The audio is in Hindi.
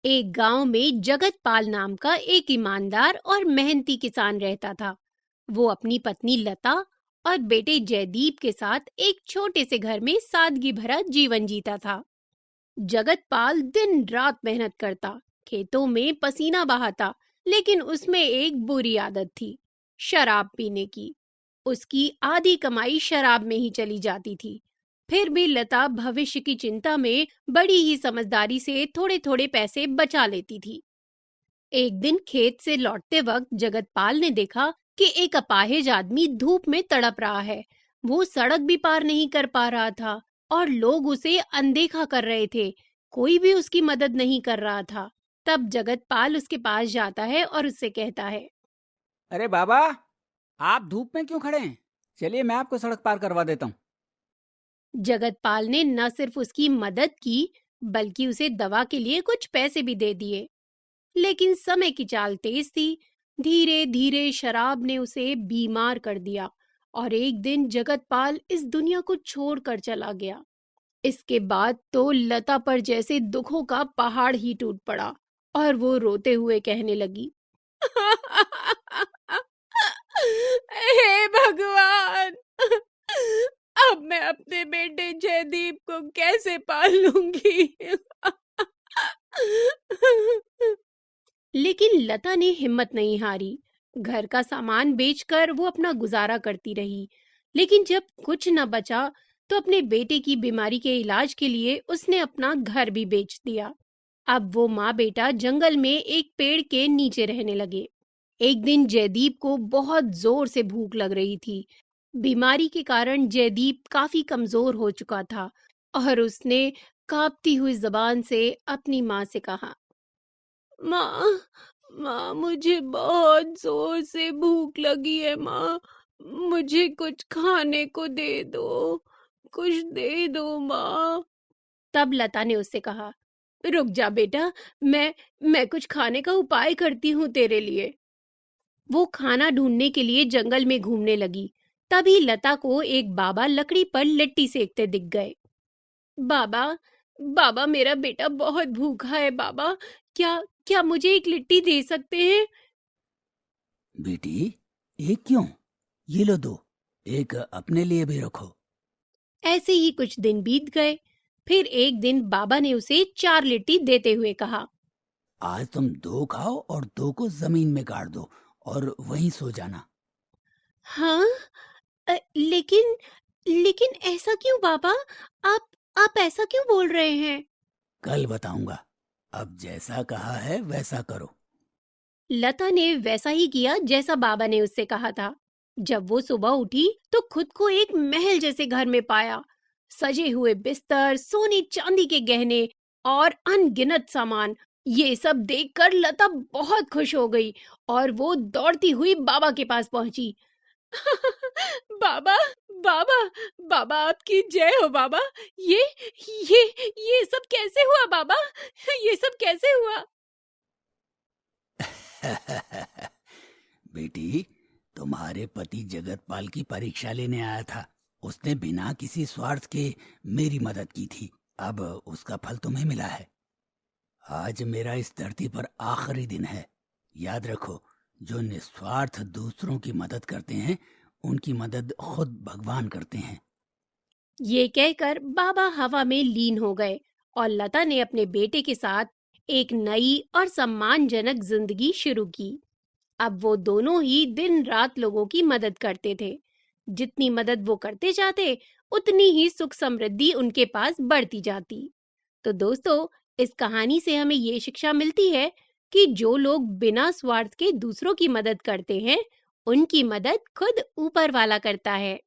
एक गांव में जगत पाल नाम का एक ईमानदार और मेहनती किसान रहता था। वो अपनी पत्नी लता और बेटे जयदीप के साथ एक छोटे से घर में सादगी भरा जीवन जीता था। जगत पाल दिन रात मेहनत करता, खेतों में पसीना बहाता, लेकिन उसमें एक बुरी आदत थी, शराब पीने की। उसकी आधी कमाई शराब में ही चली जाती थी। फिर भी लता भविष्य की चिंता में बड़ी ही समझदारी से थोड़े थोड़े पैसे बचा लेती थी। एक दिन खेत से लौटते वक्त जगतपाल ने देखा कि एक अपाहिज आदमी धूप में तड़प रहा है। वो सड़क भी पार नहीं कर पा रहा था और लोग उसे अनदेखा कर रहे थे। कोई भी उसकी मदद नहीं कर रहा था। तब जगतपाल उसके पास जाता है और उससे कहता है, अरे बाबा, आप धूप में क्यों खड़े हैं? चलिए मैं आपको सड़क पार करवा देता हूँ। जगतपाल ने न सिर्फ उसकी मदद की, बल्कि उसे दवा के लिए कुछ पैसे भी दे दिए। लेकिन समय की चाल तेज थी। धीरे धीरे शराब ने उसे बीमार कर दिया और एक दिन जगतपाल इस दुनिया को छोड़कर चला गया। इसके बाद तो लता पर जैसे दुखों का पहाड़ ही टूट पड़ा और वो रोते हुए कहने लगी, हे भगवान, अब मैं अपने बेटे जयदीप को कैसे पालूंगी। लेकिन लता ने हिम्मत नहीं हारी। घर का सामान बेचकर वो अपना गुजारा करती रही। लेकिन जब कुछ न बचा तो अपने बेटे की बीमारी के इलाज के लिए उसने अपना घर भी बेच दिया। अब वो माँ बेटा जंगल में एक पेड़ के नीचे रहने लगे। एक दिन जयदीप को बहुत जोर से भूख लग रही थी। बीमारी के कारण जयदीप काफी कमजोर हो चुका था और उसने कांपती हुई जबान से अपनी माँ से कहा, माँ, माँ, मुझे बहुत जोर से भूख लगी है माँ। मुझे कुछ खाने को दे दो, कुछ दे दो माँ। तब लता ने उससे कहा, रुक जा बेटा, मैं कुछ खाने का उपाय करती हूँ तेरे लिए। वो खाना ढूंढने के लिए जंगल में घूमने लगी। तभी लता को एक बाबा लकड़ी पर लिट्टी सेकते दिख गए। बाबा, बाबा, मेरा बेटा बहुत भूखा है बाबा। क्या क्या मुझे एक लिट्टी दे सकते हैं? बेटी, एक क्यों? ये लो दो, एक अपने लिए भी रखो। ऐसे ही कुछ दिन बीत गए। फिर एक दिन बाबा ने उसे 4 लिट्टी देते हुए कहा, आज तुम दो खाओ और दो को जमीन में गाड़ दो और वहीं सो जाना। हाँ, लेकिन लेकिन ऐसा क्यों बाबा? आप आप ऐसा क्यों बोल रहे हैं? कल बताऊंगा। अब जैसा कहा है वैसा करो। लता ने वैसा ही किया जैसा बाबा ने उससे कहा था। जब वो सुबह उठी तो खुद को एक महल जैसे घर में पाया। सजे हुए बिस्तर, सोने चांदी के गहने और अनगिनत सामान। ये सब देखकर लता बहुत खुश हो गई और वो दौड़ती हुई बाबा के पास पहुंची। बाबा, बाबा, बाबा, आपकी जय हो बाबा। ये ये ये सब कैसे हुआ बाबा? ये सब कैसे हुआ? बेटी, तुम्हारे पति जगतपाल की परीक्षा लेने आया था। उसने बिना किसी स्वार्थ के मेरी मदद की थी। अब उसका फल तुम्हें मिला है। आज मेरा इस धरती पर आखिरी दिन है। याद रखो, जो निस्वार्थ दूसरों की मदद करते हैं, उनकी मदद खुद भगवान करते हैं। ये कहकर बाबा हवा में लीन हो गए और लता ने अपने बेटे के साथ एक नई और सम्मानजनक जिंदगी शुरू की। अब वो दोनों ही दिन रात लोगों की मदद करते थे। जितनी मदद वो करते जाते, उतनी ही सुख समृद्धि उनके पास बढ़ती जाती। तो दोस्तों, इस कहानी से हमें ये शिक्षा मिलती है कि जो लोग बिना स्वार्थ के दूसरों की मदद करते हैं, उनकी मदद खुद ऊपर वाला करता है।